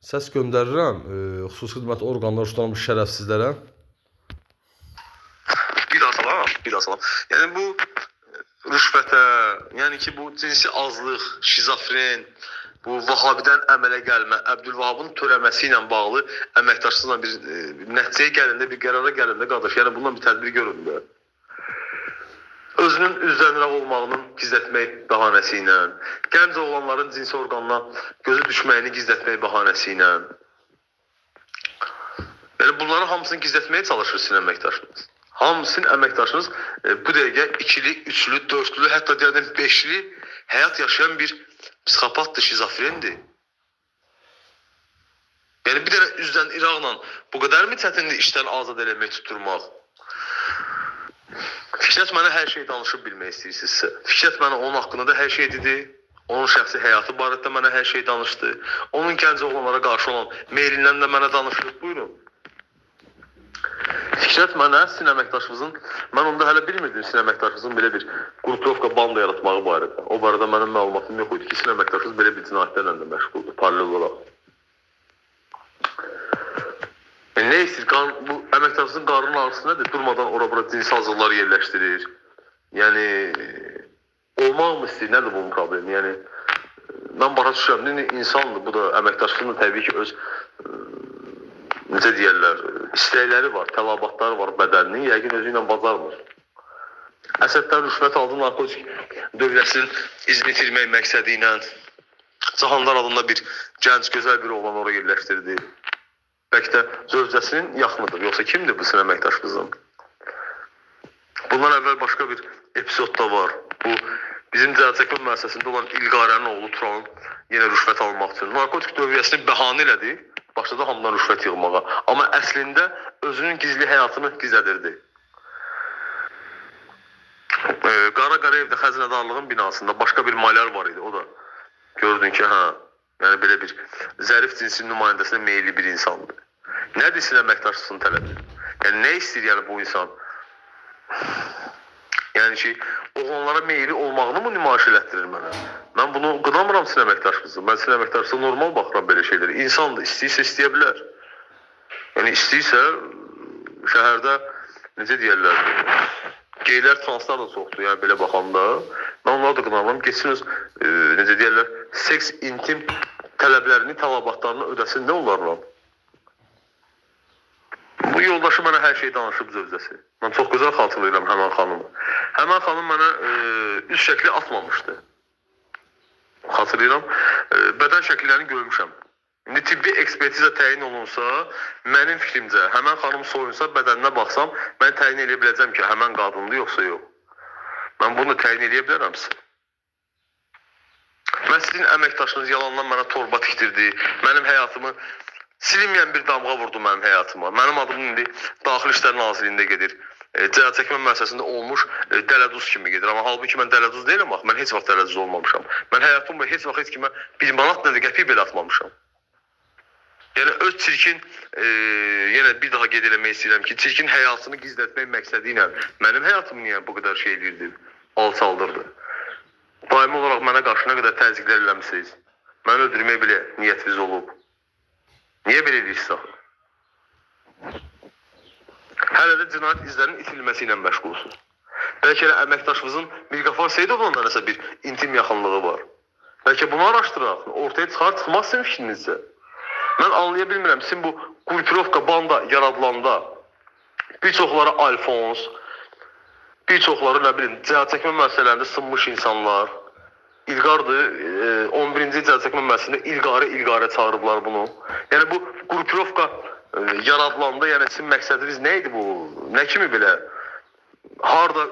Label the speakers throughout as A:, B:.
A: Səs göndərirəm xüsusi xidmət orqanları tutanmış şərəfsizlərə.
B: Bir daha salam, bir daha salam. Yəni bu rüşvətə, yəni ki bu cinsi azlıq, şizofren, bu Vahabidən əmələ gəlmə, Əbdülvahabın törəməsi ilə bağlı əməkdaşlıqla bir nəticəyə gəlində, bir qərara gəlində qardaş, yəni bundan bir tədbir görün də. Özünün üzrəniraq olmağının gizlətmək bəhanəsi ilə, gənc oğlanların cinsi orqanına gözü düşməyini gizlətmək bəhanəsi ilə. Yəni bunların hamısını gizlətməyə çalışır sizin əməkdaşınız. Hamısının əməkdaşınız bu dəqiqə ikili, üçlü, dörtlü, hətta deyədən beşli həyat yaşayan bir psixopatdır, şizofrendir. Yəni bir dənə üzdən İraqla bu qədər mi çətindir işdən azad eləmək, tutturmaq? Fikrət mənə hər şey danışıb bilmək istəyirsinizsə. Fikrət mənə onun haqqında da hər şey dedi. Onun şəxsi həyatı barədə mənə hər şey danışdı. Onun gənc oğlanlara qarşı olan meylindən də mənə danışdı. Buyurun. Fikrət mənə sizin əməkdaşınızın, mən onda hələ bilmirdim sizin əməkdaşınızın belə bir qruprovka banda yaratmağı barədə. O barədə mənim məlumatım yox idi ki, sizin əməkdaşınız belə bir cinayətlərlə də məşğuldur, paralel olaraq. Ne istəyir? Bu əməkdaşınızın qarnının ağrısı nədir? Durmadan ora-bura cinsi hazırlar yerləşdirir. Yəni, olmaq mı istəyir? Nədir bunun problemi? Yəni, mən başa düşürəm, insandır, bu da əməkdaşlığın da təbii ki öz, necə deyərlər, istəkləri var, tələbatları var bədəninin, yəqin özü ilə bacarmır. Əsəddən rüşvət aldı, narkotik dövlətinin izini itirmək məqsədi ilə Cahandar adında bir gənc, gözəl bir oğlan oraya yerləşdirdi. Bəlkə də zövcəsinin yaxınıdır, yoxsa kimdir bu sizin əməkdaşınızın? Bundan əvvəl başqa bir epizod da var. Bu, bizim cəhətçəkmə müəssisəsində olan İlqarənin oğlu Turan yenə rüşvət almaq üçün. Narkotik dövriyyəsini bəhanə elədi, başladı hamıdan rüşvət yığmağa. Amma əslində özünün gizli həyatını gizlədirdi. Qara Qarayevdə xəzinədarlığın binasında başqa bir malyar var idi, o da gördün ki, yəni belə bir zərif cinsin nümayəndəsinə meyilli bir insandır. Nədir sizin əməkdaşlığın tələbi? Yəni nə istəyir yəni bu insan? Yəni ki, oğlanlara meyilli olmağını mı nümayiş elətdirir mənə? Mən bunu qınamıram sizin əməkdaşlığınızı. Mən sizin əməkdaşlığınızı normal baxıram belə şeyləri. İnsandır, istəyirsə istəyə bilər. Yəni istəyirsə şəhərdə necə deyərlər? Geylər, translar da çoxdur, yəni belə baxanda. Mən onları da qınamıram. Geçsin öz, necə deyərlər, seks, intim tələblərini, tələbatlarını ödəsin, nə onlarla? Bu yoldaşı mənə hər şey danışıb zövcəsi. Mən çox gözəl xatırlayıram həmən xanımı. Həmən xanım mənə üz şəkli atmamışdı. Xatırlayıram, bədən şəkillərini görmüşəm. İndi tibbi ekspertiza təyin olunsa, mənim fikrimcə, həmən xanım soyunsa, bədəninə baxsam, mən təyin edə biləcəm ki, həmən qadındır, yoxsa yox. Mən bunu təyin edə bilərəm sizə. Mən sizin əməkdaşınız yalandan mənə torba tikdirdi, mənim həyatımı silinməyən bir damğa vurdu mənim həyatıma. Mənim adım indi Daxili İşlər Nazirliyində gedir. Cəhətçəkmə müəssisəsində olmuş dələduz kimi gedir. Amma halbuki mən dələduz deyiləm, bax, mən heç vaxt dələduz olmamışam. Mən həyatımda heç vaxt heç kimə bir manat nədir, qəpik belə atmamışam. Yəni öz çirkin, yenə bir daha qeyd eləmək istəyirəm ki, çirkin həyatını gizlətmək məqsədi ilə mənim həyatımı niyə bu qədər şey edirdi, alçaldırdı. Daimi olaraq mənə qarşı nə qədər təzyiqlər eləmişsiniz, məni öldürmək belə niyyətiniz olub. Niyə belə edirsiniz? Hələ də cinayət izlərinin itilməsi ilə məşğulsunuz. Bəlkə elə əməkdaşınızın Mirqafar Seyidovla nəsə bir intim yaxınlığı var. Bəlkə bunu araşdıraq, ortaya çıxmaz sizin fikrinizcə. Mən anlaya bilmirəm, sizin bu qrupirovka banda yaradılanda bir çoxları Alfons, bir çoxları nə bilim, cəhətçəkmə müəssisələrində sınmış insanlar, İlqardır, 11-ci cəhətçəkmə müəssisəsində İlqarə çağırıblar bunu. Yəni bu qrupirovka yaradılanda, yəni sizin məqsədiniz nə idi bu? Nə kimi belə? Harada,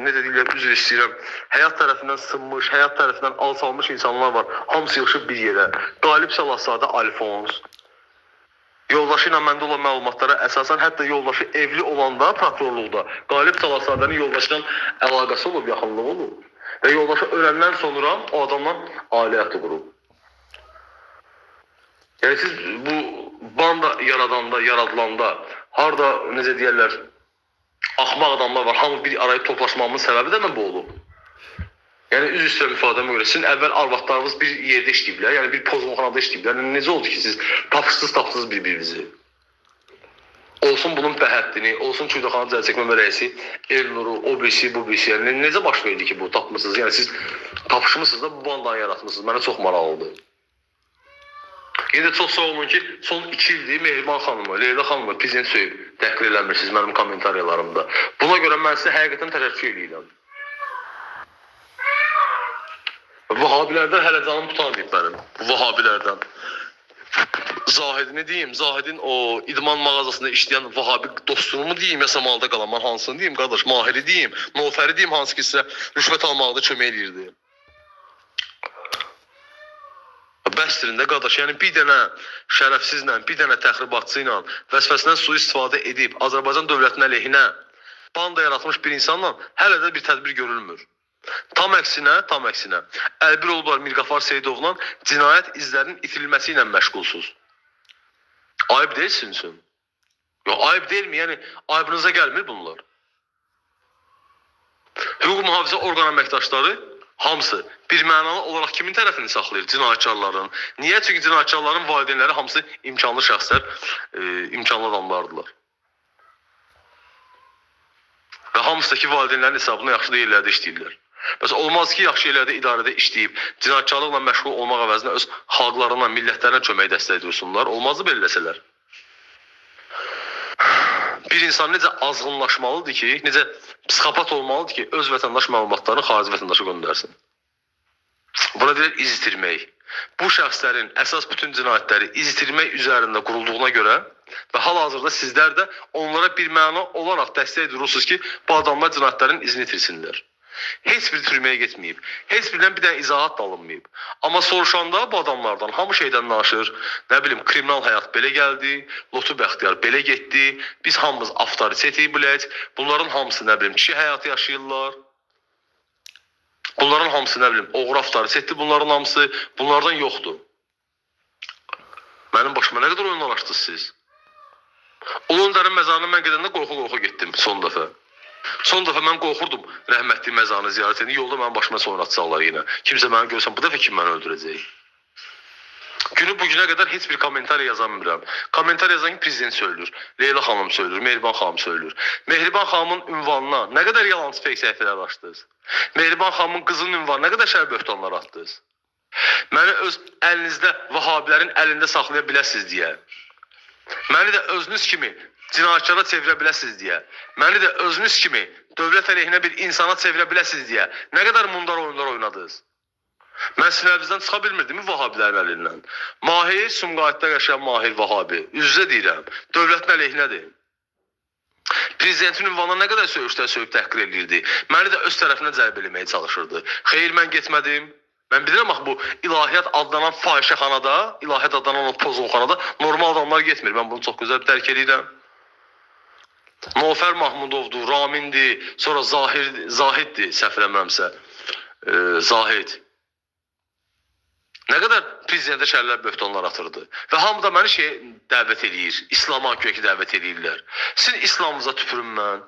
B: necə deyirlər, üzr istəyirəm, həyat tərəfindən sınmış, həyat tərəfindən alçalmış insanlar var. Hamısı yığışıb bir yerə. Qalib Salahzadə Alfons. Yoldaşı ilə məndə olan məlumatlara əsasən, hətta yoldaşı evli olanda, prokurorluqda, Qalib Salahzadənin yoldaşı ilə əlaqəsi olub, yaxınlığı olub. Və yoldaşı öləndən sonra o adamla ailə həyatı qurub. Yəni siz bu banda yaradılanda, harada, necə deyərlər, axmaq adamlar var, hamı bir araya toplaşmamın səbəbi də nə bu olub? Yəni üz istəyirəm ifadəmə görə sizin əvvəl arvadlarınız bir yerdə işləyiblər, yəni bir pozğunxanada işləyiblər. Yəni necə oldu ki siz tapışsız bir-birinizi? Olsun bunun bəhəddini, olsun Çuydəxanı Cəlçəkmə rəisi Elnuru, o birisi, bu birisi. Yəni necə baş verdi ki bu tapmısınız? Yəni siz tapışmısınız da bu bandanı yaratmısınız. Mənə çox maraqlıdır. Yine çox sağ olun ki, son 2 ildir Mehriban xanımı, Leyla xanımı prezident söyüb təhqir eləmirsiniz mənim kommentariyalarımda. Buna görə mən sizə həqiqətən təşəkkür edirəm. Vahabilərdən hələ canım tutarmayıb mənim. Vahabilərdən. Zahidini deyim, Zahidin o idman mağazasında işləyən Vahabi dostunu mu deyim, Yasamalda qalan, mən hansını deyim qardaş, Mahiri deyim, Nofəri deyim, hansı ki sizə rüşvət almaqda kömək edirdi. Bəsdirin də qardaş, yəni bir dənə şərəfsizlə, bir dənə təxribatçı ilə vəzifəsindən sui-istifadə edib Azərbaycan dövlətinin əleyhinə banda yaratmış bir insanla hələ də bir tədbir görülmür. Tam əksinə, əlbir olublar Mirqafar Seyidovla cinayət izlərinin itirilməsi ilə məşğulsuz. Ayıb deyil sizin üçün. Yox, ayıb deyilmi? Yəni ayıbınıza gəlmir bunlar. Hüquq mühafizə orqan əməkdaşları hamısı bir mənalı olaraq kimin tərəfini saxlayır? Cinayətkarların. Niyə? Çünki cinayətkarların valideynləri hamısı imkanlı şəxslər, imkanlı adamlardılar. Və hamısındakı valideynlərin hesabına yaxşı yerlərdə işləyirlər. Bəs olmaz ki, yaxşı yerlərdə idarədə işləyib, cinayətkarlıqla məşğul olmaq əvəzinə öz xalqlarına, millətlərinə kömək dəstək ediyorsunlar. Olmazdı beləsələr. Bir insan necə azğınlaşmalıdır ki, necə psixopat olmalıdır ki, öz vətəndaş məlumatlarını xarici vətəndaşa göndərsin. Buna deyilər iz itirmək. Bu şəxslərin əsas bütün cinayətləri iz itirmək üzərində qurulduğuna görə və hal-hazırda sizlər də onlara bir məna olaraq dəstək ediyorsunuz ki, bu adamlar cinayətlərin izini itirsinlər. Heç bir türməyə getməyib, heç birindən bir dənə izahat da alınmayıb. Amma soruşanda bu adamlardan hamı şeydən danışır, nə bilim, kriminal həyat belə gəldi, lotu bəxtiyar belə getdi, biz hamımız avtoritet bilək, bunların hamısı nə bilim, kişi həyatı yaşayırlar. Bunların hamısı nə bilim, oğru avtoritetdir bunların hamısı, bunlardan yoxdur. Mənim başıma nə qədər oyunlar açdınız siz? Ulu Önderin məzarına mən gedəndə qorxu getdim son dəfə. Son dəfə mən qorxurdum rəhmətli məzarını ziyarət edin. Yolda mənim başıma sonra atacaqlar yenə. Kimsə məni görsən bu dəfə kim məni öldürəcək? Günü bugünə qədər heç bir komentar yazamıram. Komentar yazan ki prezident söylür, Leyla xanım söylür, Mehriban xanım söylür. Mehriban xanımın ünvanına nə qədər yalancı fake səhifələr açdınız? Mehriban xanımın qızının ünvanına nə qədər şər böhtanlar atdınız? Məni öz əlinizdə Vahabilərin əlində saxlaya biləsiniz deyə. Məni də özünüz kimi cinayətkara çevirə biləsiniz deyə. Məni də özünüz kimi dövlət əleyhinə bir insana çevirə biləsiniz deyə. Nə qədər mundar oyunlar oynadınız? Mən sinəvinizdən çıxa bilmirdim Vahabilərin əlindən. Mahir, Sumqayıtda yaşayan Mahir Vahabi. Üzrə deyirəm, dövlətin əleyhinədir. Prezidentin ünvanına nə qədər söyüb təhqir edirdi. Məni də öz tərəfinə cəlb eləməyə çalışırdı. Xeyr, mən getmədim. Mən bilirəm axı bu ilahiyyat adlanan fahişəxanada, ilahiyyat adlanan o pozğunxanada normal adamlar getmir. Mən bunu çox gözəl dərk edirəm. Nofər Mahmudovdur, Ramindir, sonra Zahiddir, səhv eləmirəmsə. Zahid. Nə qədər prezidentə şərlər böhtanlar atırdı. Və hamı da məni dəvət edir, İslama kökü dəvət edirlər. Sizin İslamınıza tüpürüm mən.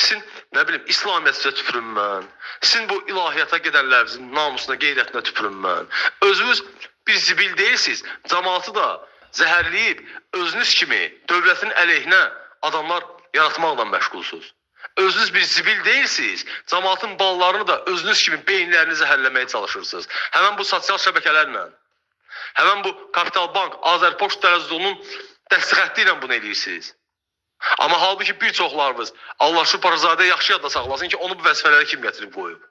B: Sizin, nə bilim, İslamiyyətcə tüpürüm mən. Sizin bu ilahiyyata gedənlərinizin namusuna, qeyrətinə tüpürüm mən. Özünüz bir zibil deyilsiniz, cəmaatı da zəhərləyib, özünüz kimi dövlətin əleyhinə adamlar yaratmaqla məşğulsuz. Özünüz bir zibil deyilsiniz, cəmaatın ballarını da özünüz kimi beyinlərini zəhərləməyə çalışırsınız. Həmən bu sosial şəbəkələrlə, həmən bu Kapital Bank, Azərpoçt Dələduzunun dəstəxətti ilə bunu edirsiniz. Amma halbuki bir çoxlarınız Allah şu Parazadəyə yaxşı yadda saxlasın ki, onu bu vəzifələrə kim gətirib qoyub.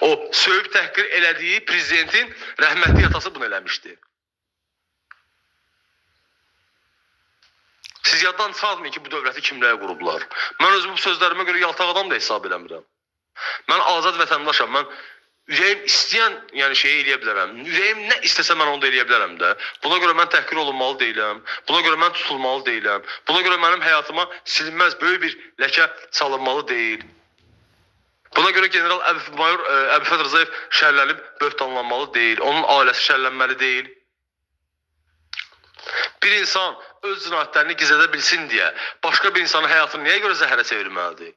B: O söyüb təhqir elədiyi prezidentin rəhmətli atası bunu eləmişdi. Siz yaddan çıxartmayın ki, bu dövləti kimlərə qurublar. Mən özümü bu sözlərimə görə yaltaq adam da hesab eləmirəm. Mən azad vətəndaşam, mən ürəyim istəyən şeyi eləyə bilərəm. Ürəyim nə istəsə mən onu da eləyə bilərəm də. Buna görə mən təhqir olunmalı deyiləm. Buna görə mən tutulmalı deyiləm. Buna görə mənim həyatıma silinməz böyük bir ləkə salınmalı deyil. Buna görə general Mayor Əbifət Rzayev şərlənib böhtanlanmalı deyil. Onun ailəsi şərlənməli deyil. Bir insan öz cinayətlərini gizlədə bilsin deyə başqa bir insanın həyatını nəyə görə zəhərə çevirməlidir?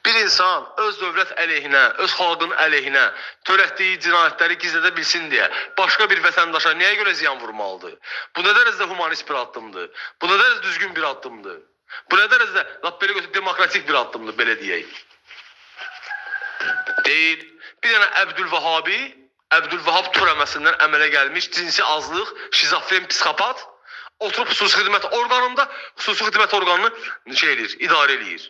B: Bir insan öz dövlət əleyhinə, öz xalqın əleyhinə törətdiyi cinayətləri gizlədə bilsin deyə başqa bir vətəndaşa nəyə görə ziyan vurmalıdır? Bu nə dərəcədə humanist bir addımdır? Bu nə dərəcədə düzgün bir addımdır? Bu nə dərəcədə belə götür demokratik bir addımdır, belə deyək. Deyil. Bir dənə Əbdülvahab törəməsindən əmələ gəlmiş cinsi azlıq, şizofren psixopat oturub xüsusi xidmət orqanında xüsusi xidmət orqanını idarə edir.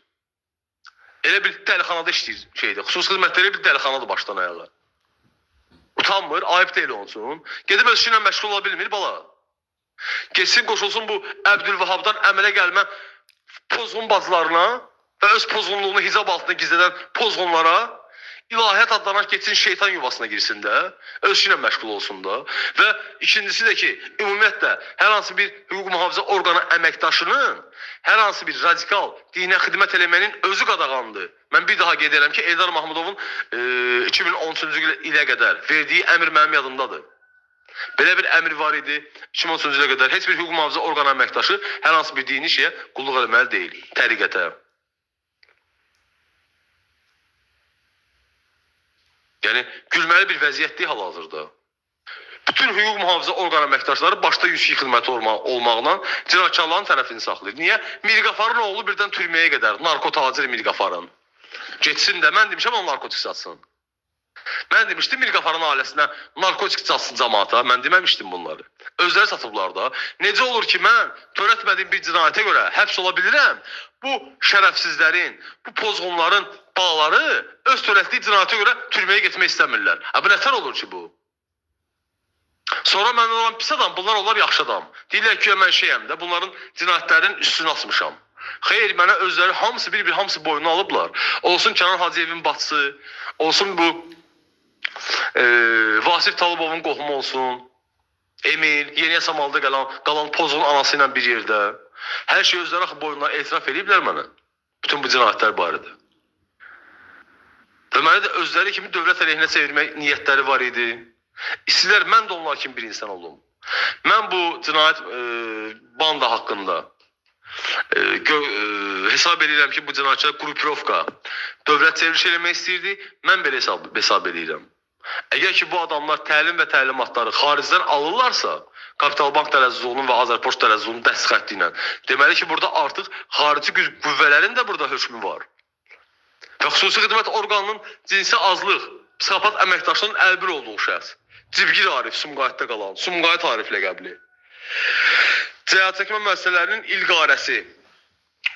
B: Elə bir dəlixanada işləyir xüsusi xidmətləri bir dəlixanadır başdan ayağa. Utanmır, ayıb deyil olsun. Gedib öz işinə məşğul ola bilmir bala. Geçsin qoşulsun bu Əbdülvahabdan əmələ gəlmə pozğun bacılarına və öz pozğunluğunu hicab altında gizlədən pozğunlara ilahiyyat adlanan geçsin şeytan yuvasına girsin də, öz işinə məşğul olsun da. Və ikincisi də ki, ümumiyyətlə hər hansı bir hüquq mühafizə orqanı əməkdaşının hər hansı bir radikal dinə xidmət eləmənin özü qadağandır. Mən bir daha qeyd edirəm ki, Eldar Mahmudovun 2013-cü ilə qədər verdiyi əmr mənim yadımdadır. Belə bir əmr var idi, 2013-cü ilə qədər heç bir hüquq mühafizə orqanı əməkdaşı hər hansı bir dini şeyə qulluq eləməli deyil, təriqətə. Yəni, gülməli bir vəziyyətdir hal-hazırda. Bütün hüquq mühafizə orqan əməkdaşları başda yüksək xidməti olmaqla cinayətkarların tərəfini saxlayır. Niyə? Mirqafarın oğlu birdən türməyə qədər, narkotacir Mirqafarın. Geçsin də, mən demişəm o narkotik satsın. Mən demişdim Mirqafarın ailəsinə narkotik satsın cəmaata, mən deməmişdim bunları. Özləri satıblar da. Necə olur ki, mən törətmədiyim bir cinayətə görə həbs ola bilirəm? Bu şərəfsizlərin, bu pozğunların bağları öz törətdiyi cinayətə görə türməyə getmək istəmirlər. Bu nətər olur ki bu? Sonra məndən olan pis adam, bunlar onlar yaxşı adam. Deyirlər ki, mən şeyəm də, bunların cinayətlərinin üstünü asmışam. Xeyr, mənə özləri hamısı hamısı boynuna alıblar. Olsun Kənan Hacıyevin bacısı, olsun bu Vasif Talıbovun qohumu olsun, Emil, Yeni Yasamalda qalan pozğun anası ilə bir yerdə. Hər şey özləri boynuna etiraf ediblər mənə. Bütün bu cinayətlər barədə. Və mənə də özləri kimi dövlət əleyhinə çevirmək niyyətləri var idi. İstilər, mən də onlar kimi bir insan olum. Mən bu cinayət banda haqqında hesab edirəm ki, bu cinayətçilər qrupirovka, dövlət çeviriş eləmək istəyirdi, mən belə hesab edirəm. Əgər ki, bu adamlar təlim və təlimatları xaricdən alırlarsa, Kapital Bank Dələduzluğunun və Azərpoçt Dələduzluğunun dəstxəti ilə, deməli ki, burada artıq xarici qüvvələrin də burada hökmü var. Və xüsusi xidmət orqanının cinsi azlıq, psixopat əməkdaşlığının əlbir olduğu şəxs. Cibgir Arif, Sumqayıtda qalan, Sumqayıt Arif ləqəbli. Cəhət çəkmə müəssisələrinin ilqarəsi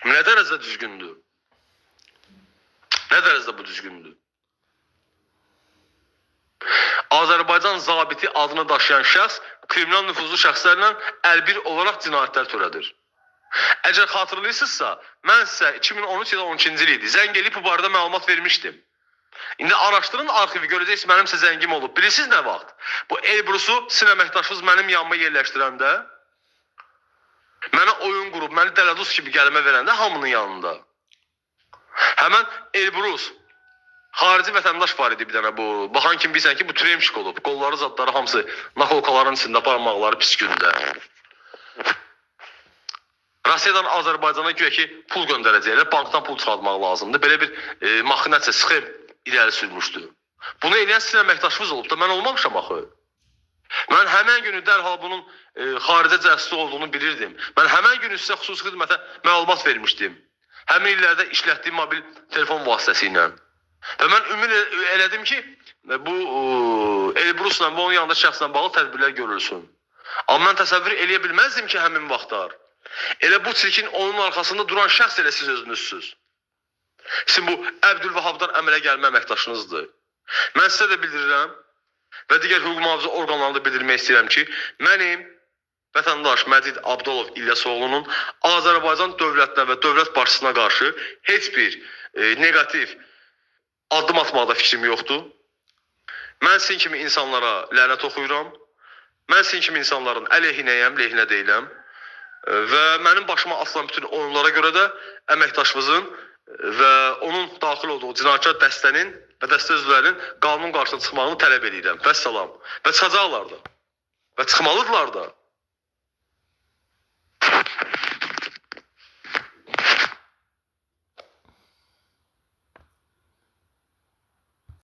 B: nə dərəcədə düzgündür? Nə dərəcədə bu düzgündür? Azərbaycan zabiti adını daşıyan şəxs kriminal nüfuzlu şəxslərlə əlbir olaraq cinayətlər törədir. Əgər xatırlayırsınızsa, mən sizə 2013 ya da 12-ci il idi, zəng eləyib bu barədə məlumat vermişdim. İndi araşdırın arxivi, görəcəksiniz mənim sizə zəngim olub. Bilirsiniz nə vaxt? Bu Elbrus'u sizin əməkdaşınız mənim yanıma yerləşdirəndə, mənə oyun qurub, məni Dələduz kimi gəlmə verəndə hamının yanında. Həmən Elbrus, xarici vətəndaş var idi bir dənə bu. Baxan kimi bilsən ki, bu tremşik olub. Qolları, zadları hamısı nakolkaların içində, parmaqları pis gündə. Rusiyadan Azərbaycana güya ki, pul göndərəcəklər, bankdan pul çıxartmaq lazımdır. Belə bir maxinasiya, sxem irəli sürmüşdü. Bunu eləyən sizin əməkdaşınız olub da, mən olmamışam axı. Mən həmən günü dərhal bunun xaricə cəsur olduğunu bilirdim. Mən həmən günü sizə xüsusi xidmətə məlumat vermişdim. Həmin illərdə işlətdiyim mobil telefon vasitəsilə. Və mən ümid elədim ki, bu Elbrus'la və onun yanında şəxslə bağlı tədbirlər görülsün. Amma mən təsəvvür eləyə bilməzdim ki, həmin vaxtlar. Elə bu çirkin onun arxasında duran şəxs elə siz özünüzsüz. Sizin bu Əbdülvahabdan əmələ gəlmə əməkdaşınızdır. Mən sizə də bildirirəm və digər hüquq mühafizə orqanlarına da bildirmək istəyirəm ki, mənim vətəndaş Məcid Abdolov İlyasoğlu'nun Azərbaycan dövlətinə və dövlət başçısına qarşı heç bir negativ addım atmaqda fikrim yoxdur. Mən sizin kimi insanlara lənət oxuyuram. Mən sizin kimi insanların əleyhinəyəm, lehinə deyiləm. Və mənim başıma asılan bütün oyunlara görə də əməkdaşımızın və onun daxil olduğu cinayətkar dəstənin və dəstə üzvlərinin qanun qarşısına çıxmağını tələb edirəm. Vəssalam. Və çıxacaqlar da. Və çıxmalıdırlar da.